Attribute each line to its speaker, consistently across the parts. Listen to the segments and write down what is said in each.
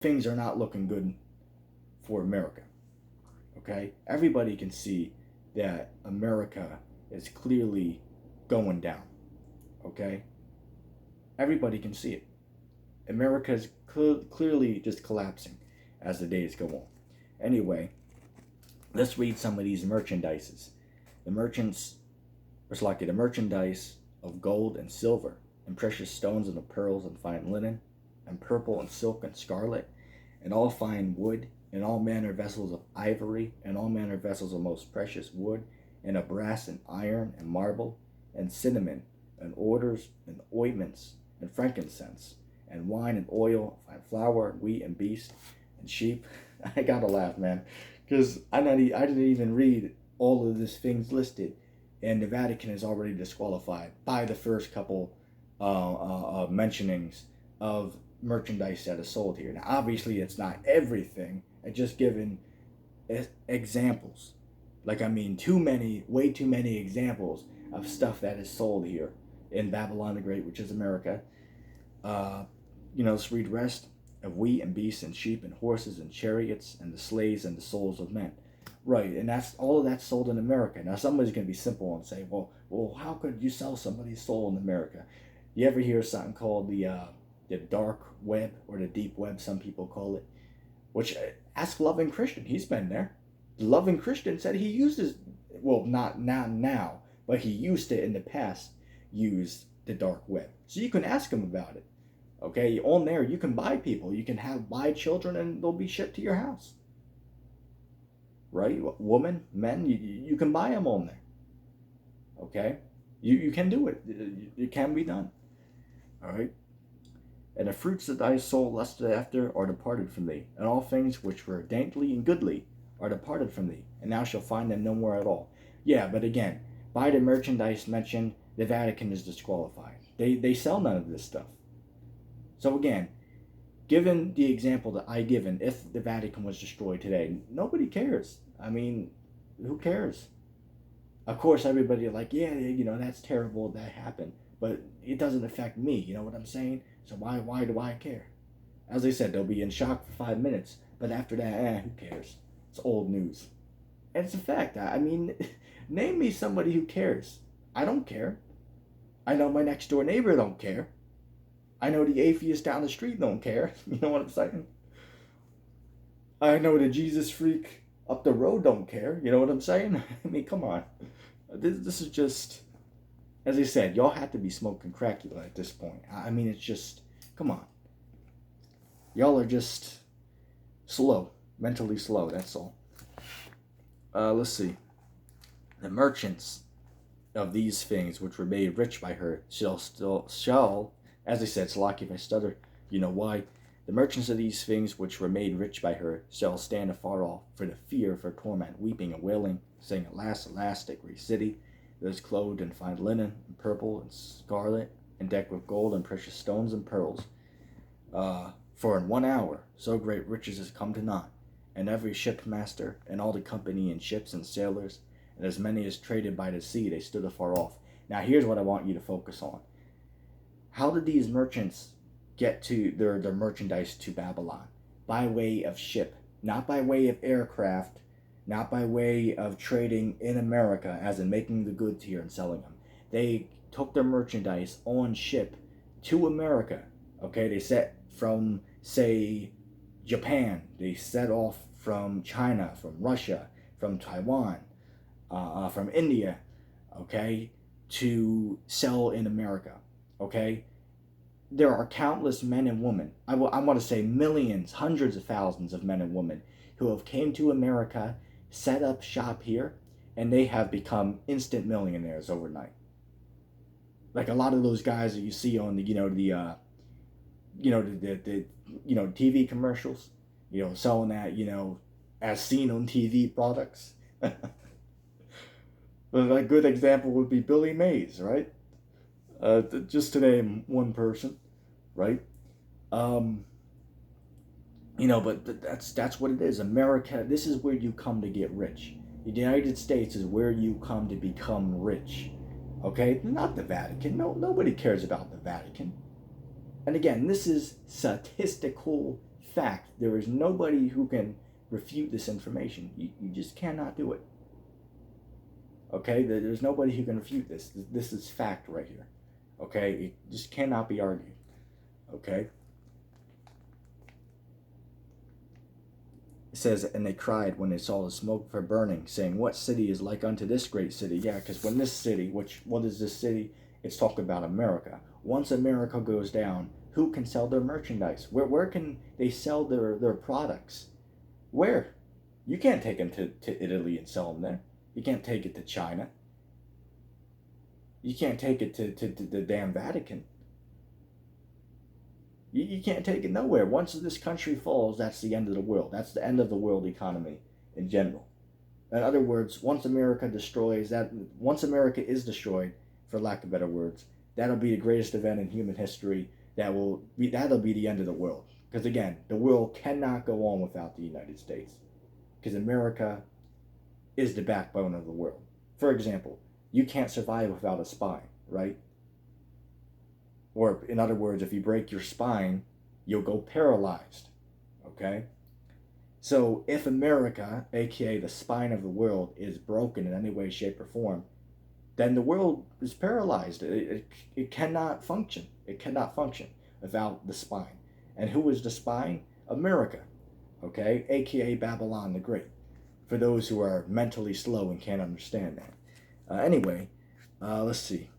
Speaker 1: things are not looking good for America. Okay? Everybody can see that America is clearly going down. Okay? Everybody can see it. America is clearly just collapsing as the days go on. Anyway, let's read some of these merchandises. The merchants, or select the merchandise of gold and silver, and precious stones and of pearls and fine linen, and purple and silk and scarlet, and all fine wood, and all manner vessels of ivory, and all manner vessels of most precious wood, and of brass and iron and marble, and cinnamon, and odors, and ointments, and frankincense, and wine and oil, fine flour, wheat and beast, and sheep. I gotta laugh, man, because I didn't even read all of these things listed, and the Vatican is already disqualified by the first couple mentionings of merchandise that is sold here. Now, obviously, it's not everything. I just given examples. Like, I mean, way too many examples of stuff that is sold here in Babylon the Great, which is America. Let's read rest of wheat and beasts and sheep and horses and chariots and the sleighs and the souls of men. Right, and that's all of that's sold in America. Now somebody's gonna be simple and say, well, how could you sell somebody's soul in America? You ever hear something called the dark web, or the deep web, some people call it? Which, ask Loving Christian. He's been there. Loving Christian said he uses, well, not now, but he used to in the past use the dark web. So you can ask him about it. Okay, on there you can buy people. You can buy children, and they'll be shipped to your house. Right? Women, men, you can buy them on there. Okay? You can do it. It can be done. All right? And the fruits that thy soul lusted after are departed from thee, and all things which were dainty and goodly are departed from thee, and thou shalt find them no more at all. Yeah, but again, by the merchandise mentioned, the Vatican is disqualified. They sell none of this stuff. So again, given the example that I given, if the Vatican was destroyed today, nobody cares. I mean, who cares? Of course, everybody like, yeah, that's terrible that happened, but it doesn't affect me. You know what I'm saying? So why do I care? As I said, they'll be in shock for 5 minutes, but after that, who cares? It's old news, and it's a fact. I mean, name me somebody who cares. I don't care. I know my next door neighbor don't care. I know the atheist down the street don't care. You know what I'm saying? I know the Jesus freak up the road don't care. You know what I'm saying? I mean, come on. This is just, as I said, y'all have to be smoking crackula at this point. I mean, it's just, come on. Y'all are just slow, mentally slow, that's all. Let's see. The merchants of these things which were made rich by her shall, as I said, Salaki if I stutter, you know why. The merchants of these things which were made rich by her shall stand afar off for the fear of her torment, weeping and wailing, saying, Alas, alas, that great city that is clothed in fine linen, and purple, and scarlet, and decked with gold, and precious stones, and pearls. For in 1 hour so great riches has come to naught, and every shipmaster, and all the company, and ships, and sailors, and as many as traded by the sea, they stood afar off. Now here's what I want you to focus on. How did these merchants get to their merchandise to Babylon? By way of ship, not by way of aircraft, not by way of trading in America, as in making the goods here and selling them. They took their merchandise on ship to America. Okay, they set from, say, Japan. They set off from China, from Russia, from Taiwan, from India, okay, to sell in America. Okay, there are countless men and women. I want to say millions, hundreds of thousands of men and women who have came to America, set up shop here, and they have become instant millionaires overnight. Like a lot of those guys that you see on the TV commercials, selling that as seen on TV products. But a good example would be Billy Mays, right? Just to name one person, right? But that's what it is. America, this is where you come to get rich. The United States is where you come to become rich. Okay? Not the Vatican. No, nobody cares about the Vatican. And again, this is statistical fact. There is nobody who can refute this information. You just cannot do it. Okay, there's nobody who can refute this. This is fact right here. Okay, it just cannot be argued. Okay. It says, and they cried when they saw the smoke of her burning, saying, what city is like unto this great city? Yeah, because when this city, what is this city? It's talking about America. Once America goes down, who can sell their merchandise? Where can they sell their products? Where? You can't take them to Italy and sell them there. You can't take it to China. You can't take it to the damn Vatican. You can't take it nowhere. Once this country falls, that's the end of the world. That's the end of the world economy in general. In other words, once America is destroyed, for lack of better words, that'll be the greatest event in human history. That'll be the end of the world. Because again, the world cannot go on without the United States. Because America is the backbone of the world. For example, you can't survive without a spine, right? Or in other words, if you break your spine, you'll go paralyzed. Okay? So if America, aka the spine of the world, is broken in any way, shape, or form, then the world is paralyzed. It cannot function. It cannot function without the spine. And who is the spine? America. Okay? Aka Babylon the Great. For those who are mentally slow and can't understand that. Anyway, let's see.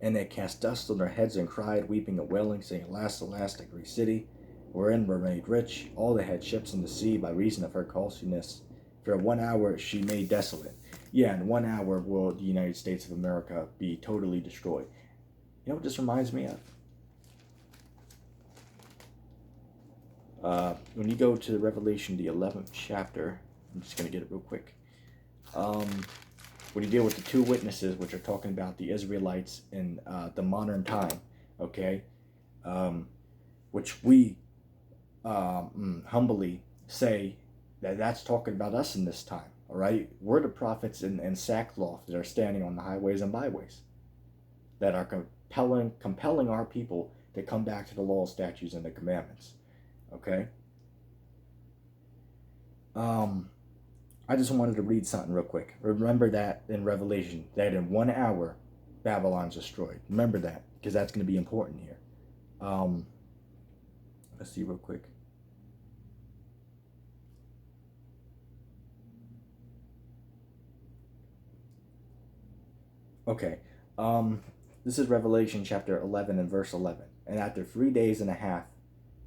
Speaker 1: And they cast dust on their heads and cried, weeping and wailing, saying, alas, alas, the great city, wherein were made rich all that had ships in the sea by reason of her costliness. For 1 hour she made desolate. Yeah, in 1 hour will the United States of America be totally destroyed. You know what this reminds me of? When you go to Revelation, the 11th chapter, I'm just going to get it real quick. When you deal with the two witnesses, which are talking about the Israelites in the modern time, okay, which we humbly say that that's talking about us in this time, all right? We're the prophets in sackcloth that are standing on the highways and byways that are compelling our people to come back to the law, statutes, and the commandments, okay? I just wanted to read something real quick. Remember that in Revelation, that in 1 hour, Babylon's destroyed. Remember that, because that's going to be important here. Let's see real quick. Okay. This is Revelation chapter 11 and verse 11. And after 3 days and a half,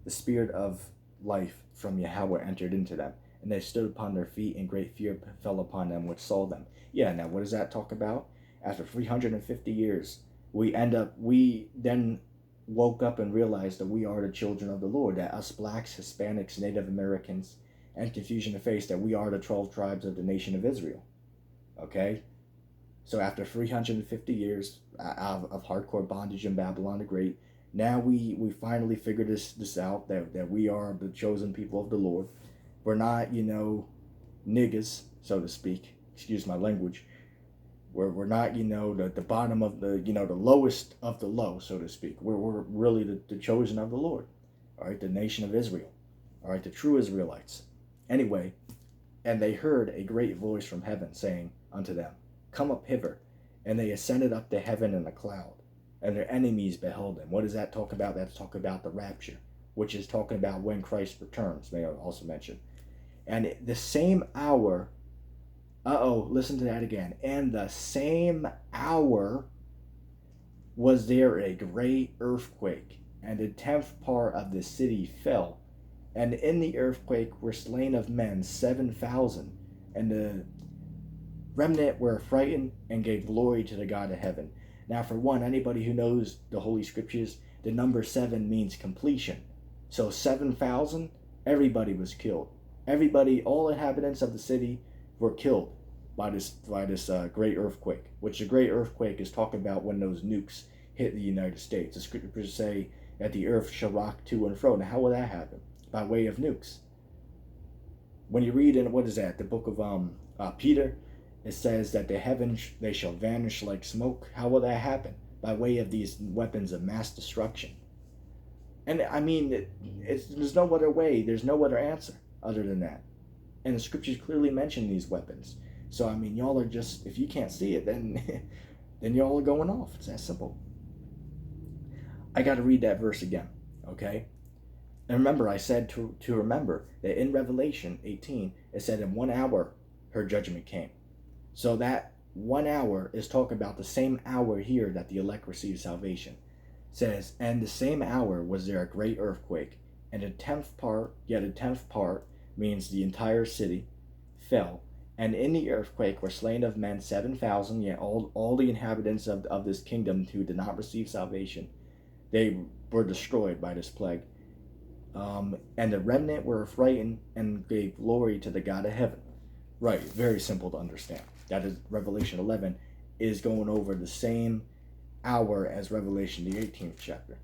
Speaker 1: the spirit of life from Yahweh entered into them. And they stood upon their feet, and great fear fell upon them which saw them. Yeah, now what does that talk about? After 350 years, we then woke up and realized that we are the children of the Lord, that us blacks, Hispanics, Native Americans, and confusion of face, that we are the 12 tribes of the nation of Israel. Okay? So after 350 years of hardcore bondage in Babylon the Great, now we finally figured this out, that we are the chosen people of the Lord. We're not, niggas, so to speak. Excuse my language. We're not, the bottom of the, the lowest of the low, so to speak. We're really the chosen of the Lord. All right, the nation of Israel. All right, the true Israelites. Anyway, and they heard a great voice from heaven saying unto them, come up hither. And they ascended up to heaven in a cloud, and their enemies beheld them. What does that talk about? That's talking about the rapture, which is talking about when Christ returns, may I also mention. And the same hour, listen to that again. And the same hour was there a great earthquake, and the 10th part of the city fell. And in the earthquake were slain of men 7,000, and the remnant were frightened and gave glory to the God of heaven. Now, for one, anybody who knows the Holy Scriptures, the number 7 means completion. So 7,000, everybody was killed. Everybody, all inhabitants of the city were killed by this great earthquake, which the great earthquake is talking about when those nukes hit the United States. The scriptures say that the earth shall rock to and fro. Now, how will that happen? By way of nukes. When you read in, the book of Peter, it says that the heavens, they shall vanish like smoke. How will that happen? By way of these weapons of mass destruction. And I mean, there's no other way. There's no other answer other than that. And the scriptures clearly mention these weapons. So I mean, y'all are just, if you can't see it, then then y'all are going off. It's that simple. I got to read that verse again, okay? And remember, I said to remember that in Revelation 18, it said in 1 hour her judgment came. So that 1 hour is talking about the same hour here that the elect receive salvation. It says, and the same hour was there a great earthquake, and a tenth part, yet a tenth part, means the entire city, fell. And in the earthquake were slain of men 7,000, yet all the inhabitants of this kingdom who did not receive salvation, they were destroyed by this plague. And the remnant were frightened and gave glory to the God of heaven. Right, very simple to understand. That is Revelation 11 is going over the same hour as Revelation, the 18th chapter.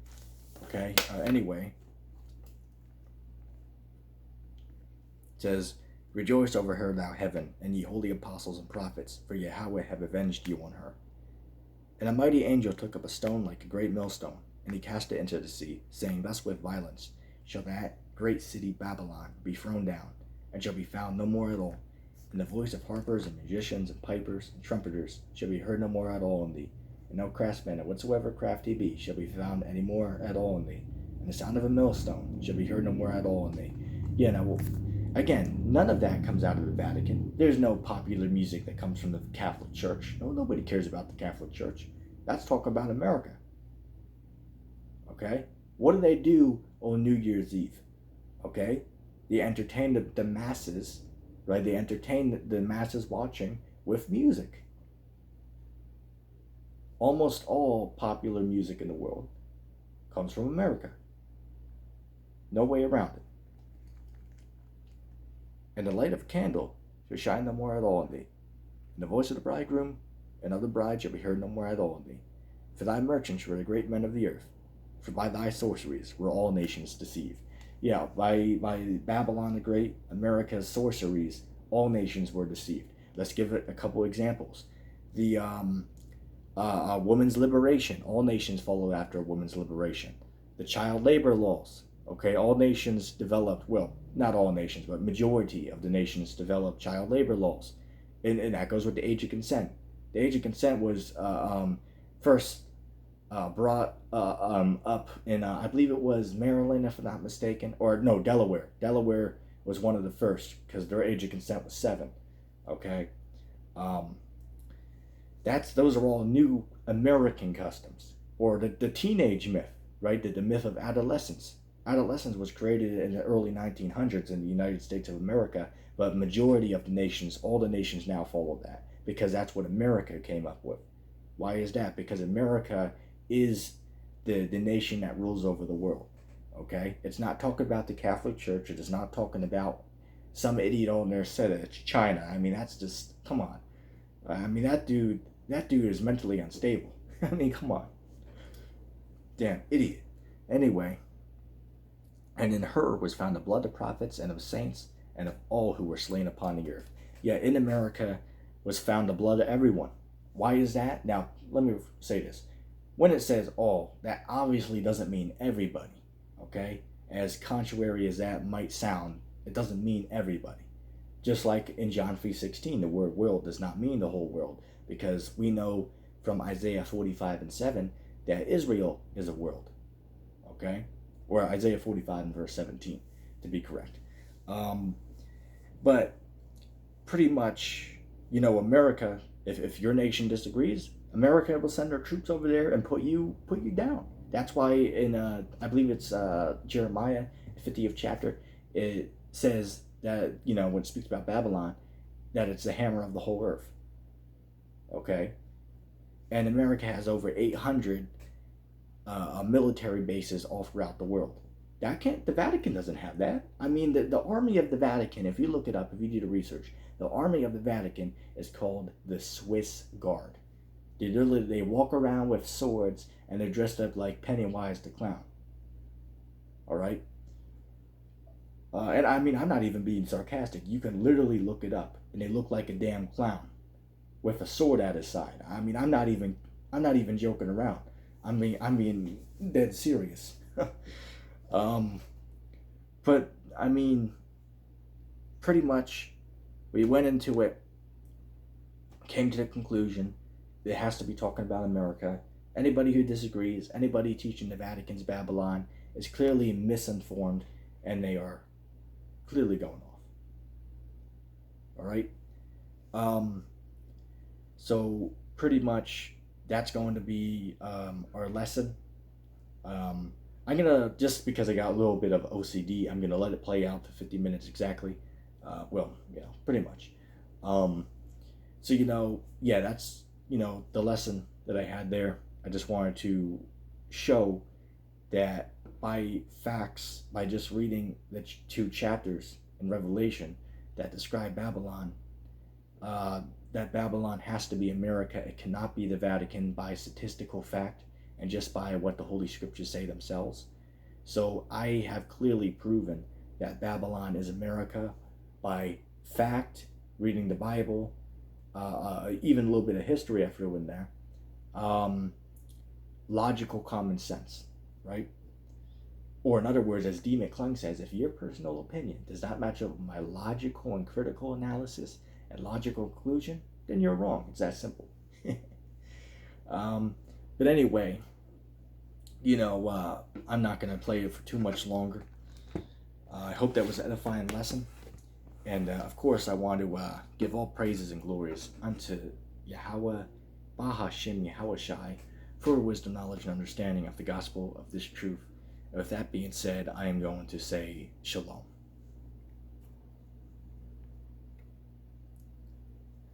Speaker 1: Okay, anyway. It says, rejoice over her, thou heaven, and ye holy apostles and prophets, for Yahweh have avenged you on her. And a mighty angel took up a stone like a great millstone, and he cast it into the sea, saying, thus with violence shall that great city Babylon be thrown down, and shall be found no more at all. And the voice of harpers and musicians and pipers and trumpeters shall be heard no more at all in thee. And no craftsman of whatsoever craft he be shall be found any more at all in thee. And the sound of a millstone shall be heard no more at all in thee. Yeah, now, again, none of that comes out of the Vatican. There's no popular music that comes from the Catholic Church. No, nobody cares about the Catholic Church. That's talking about America. Okay? What do they do on New Year's Eve? Okay? They entertain the masses, right? They entertain the masses watching with music. Almost all popular music in the world comes from America. No way around it. And the light of a candle shall shine no more at all in thee. And the voice of the bridegroom and of the bride shall be heard no more at all in thee. For thy merchants were the great men of the earth. For by thy sorceries were all nations deceived. Yeah, by Babylon the Great, America's sorceries, all nations were deceived. Let's give it a couple examples. The women's liberation, all nations followed after women's liberation. The child labor laws, okay, all nations developed, well, not all nations, but majority of the nations developed child labor laws. And that goes with the age of consent. The age of consent was first brought up in, I believe it was Maryland, if I'm not mistaken, or no, Delaware. Delaware was one of the first because their age of consent was 7. Okay, those are all new American customs, or the teenage myth, right? The myth of adolescence. Adolescence was created in the early 1900s in the United States of America, but majority of the nations, all the nations now follow that because that's what America came up with. Why is that? Because America is the nation that rules over the world. Okay, it's not talking about the Catholic Church. It is not talking about some idiot on there said it's China. I mean, that's just, come on. I mean, that dude is mentally unstable. I mean, come on. Damn idiot. Anyway, and in her was found the blood of prophets and of saints and of all who were slain upon the earth. Yet in America was found the blood of everyone. Why is that? Now, let me say this. When it says all, that obviously doesn't mean everybody, okay? As contrary as that might sound, it doesn't mean everybody. Just like in John 3:16, the word world does not mean the whole world, because we know from Isaiah 45:7 that Israel is a world, okay? Or Isaiah 45 and verse 17, to be correct. But pretty much, you know, America, if your nation disagrees, America will send their troops over there and put you down. That's why in I believe it's Jeremiah 50th chapter, it says that, you know, when it speaks about Babylon, that it's the hammer of the whole earth. Okay, and America has over 800 military bases all throughout the world. The Vatican doesn't have that. I mean, the army of the Vatican, if you look it up, if you do the research, the army of the Vatican is called the Swiss Guard. They walk around with swords and they're dressed up like Pennywise the clown. All right? And I mean, I'm not even being sarcastic. You can literally look it up, and they look like a damn clown with a sword at his side. I mean, I'm not even joking around. I'm being dead serious. Um, but I mean, pretty much, we went into it, came to the conclusion it has to be talking about America. Anybody who disagrees, anybody teaching the Vatican's Babylon, is clearly misinformed, and they are clearly going off. All right. Um, so pretty much that's going to be our lesson. I'm gonna, just because I got a little bit of OCD, I'm gonna let it play out to 50 minutes exactly. Well, pretty much. Um, so yeah, that's the lesson that I had there. I just wanted to show that by facts, by just reading the two chapters in Revelation that describe Babylon, uh, that Babylon has to be America. It cannot be the Vatican by statistical fact and just by what the Holy Scriptures say themselves. So I have clearly proven that Babylon is America by fact, reading the Bible, even a little bit of history I threw in there, um, logical common sense, right? Or in other words, as D. McClung says, if your personal opinion does not match up with my logical and critical analysis and logical conclusion, then you're wrong. It's that simple. um, but anyway, I'm not going to play it for too much longer. I hope that was an edifying lesson. And of course, I want to give all praises and glories unto Yahweh, Bahashem Yahweh Shai, for wisdom, knowledge, and understanding of the gospel of this truth. And with that being said, I am going to say shalom.